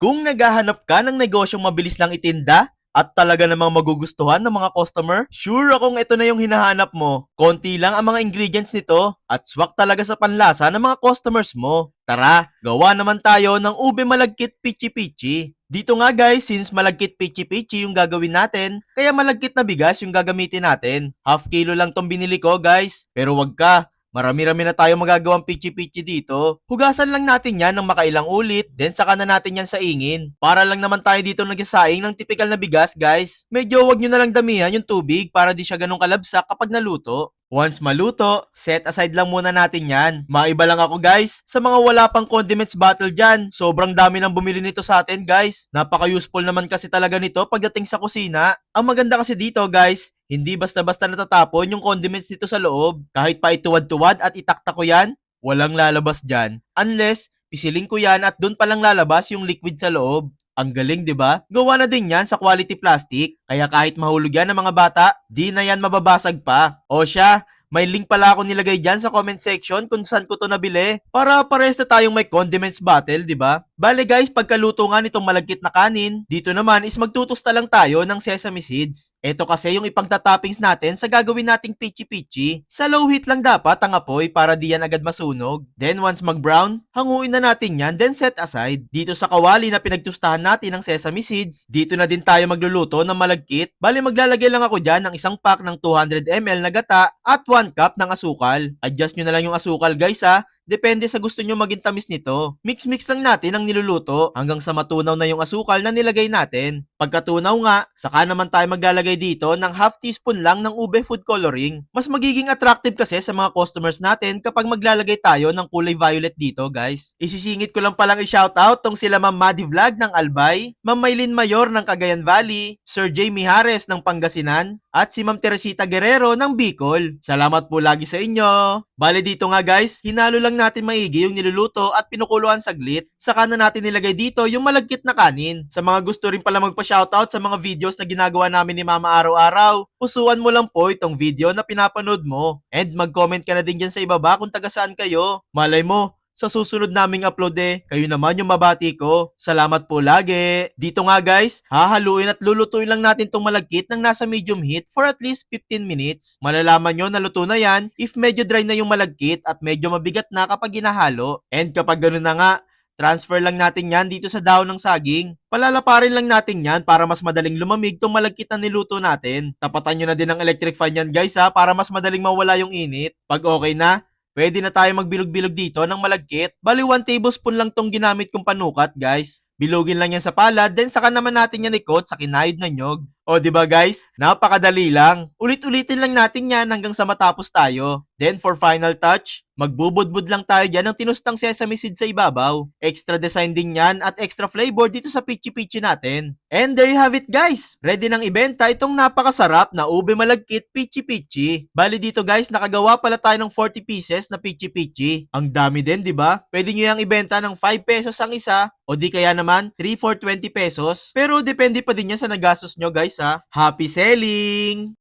Kung naghahanap ka ng negosyong mabilis lang itinda at talaga namang magugustuhan ng mga customer, sure akong ito na yung hinahanap mo. Konti lang ang mga ingredients nito at swak talaga sa panlasa ng mga customers mo. Tara, gawa naman tayo ng ube malagkit pichi-pichi. Dito nga guys, since malagkit pichi-pichi yung gagawin natin, kaya malagkit na bigas yung gagamitin natin. Half kilo lang tong binili ko guys, pero wag ka. Marami-rami na tayo magagawang pichi-pichi dito. Hugasan lang natin yan ng makailang ulit, then saka na natin yan saingin. Para lang naman tayo dito nagsasaing ng tipikal na bigas, guys. Medyo wag nyo na lang damihan yung tubig para di siya ganun kalabsak kapag naluto. Once maluto, set aside lang muna natin yan. Maiba lang ako guys, sa mga wala pang condiments bottle dyan. Sobrang dami nang bumili nito sa atin guys. Napaka-useful naman kasi talaga nito pagdating sa kusina. Ang maganda kasi dito guys, hindi basta-basta natatapon yung condiments dito sa loob. Kahit pa ituwad-tuwad at itakta ko yan, walang lalabas dyan. Unless, pisiling ko yan at dun palang lalabas yung liquid sa loob. Ang galing, di ba? Gawa na din yan sa quality plastic. Kaya kahit mahulog yan ng mga bata, di na yan mababasag pa. O siya, may link pala ako nilagay dyan sa comment section kung saan ko to nabili. Para pares na tayong may condiments bottle, di ba? Bale guys, pagkaluto nga nitong malagkit na kanin, dito naman is magtutusta lang tayo ng sesame seeds. Ito kasi yung ipagtatoppings natin sa gagawin nating pichi-pichi. Sa low heat lang dapat ang apoy para di yan agad masunog. Then once mag-brown, hanguin na natin yan then set aside. Dito sa kawali na pinagtustahan natin ng sesame seeds, dito na din tayo magluluto ng malagkit. Bale maglalagay lang ako dyan ng isang pack ng 200 ml na gata at 1 cup ng asukal. Adjust nyo na lang yung asukal guys ha. Depende sa gusto nyo maging tamis nito. Mix-mix lang natin ang niluluto hanggang sa matunaw na yung asukal na nilagay natin. Pagkatunaw nga, saka naman tayo maglalagay dito ng half teaspoon lang ng ube food coloring. Mas magiging attractive kasi sa mga customers natin kapag maglalagay tayo ng kulay violet dito guys. Isisingit ko lang palang i-shoutout tong sila Ma'am Maddie Vlog ng Albay, Ma'am Maylin Mayor ng Cagayan Valley, Sir J. Mijares ng Pangasinan, at si Ma'am Teresita Guerrero ng Bicol. Salamat po lagi sa inyo. Bale dito nga guys, hinalo lang natin maigi yung niluluto at pinukuluan saglit. Saka na natin nilagay dito yung malagkit na kanin. Sa mga gusto rin pala magpa-shoutout sa mga videos na ginagawa namin ni Mama araw-araw, pusuan mo lang po itong video na pinapanood mo. And mag-comment ka na din dyan sa ibaba kung taga saan kayo. Malay mo, sa susunod naming upload kayo naman yung mabati ko. Salamat po lagi. Dito nga guys, hahaluin at lulutuin lang natin tong malagkit ng nasa medium heat for at least 15 minutes. Malalaman nyo na luto na yan if medyo dry na yung malagkit at medyo mabigat na kapag ginahalo. And kapag ganun na nga, transfer lang natin yan dito sa dahon ng saging. Palalaparin lang natin yan para mas madaling lumamig tong malagkit na niluto natin. Tapatan nyo na din ang electric fan yan guys ha, para mas madaling mawala yung init. Pag okay na, pwede na tayo magbilog-bilog dito ng malagkit. Bali 1 tablespoon lang tong ginamit kong panukat guys. Bilugin lang yan sa palad, then saka naman natin yan ikot sa kinayod na nyog. O di ba guys? Napakadali lang. Ulit-ulitin lang natin yan hanggang sa matapos tayo. Then for final touch, magbubudbud lang tayo dyan ng tinustang sesame seed sa ibabaw. Extra design din yan at extra flavor dito sa pichi-pichi natin. And there you have it guys! Ready nang ibenta itong napakasarap na ube malagkit pichi-pichi. Bali dito guys, nakagawa pala tayo ng 40 pieces na pichi-pichi. Ang dami din, di ba? Pwede nyo yung ibenta ng 5 pesos ang isa o di kaya naman 3 for 20 pesos. Pero depende pa din yan sa nagastos nyo guys ha. Happy selling!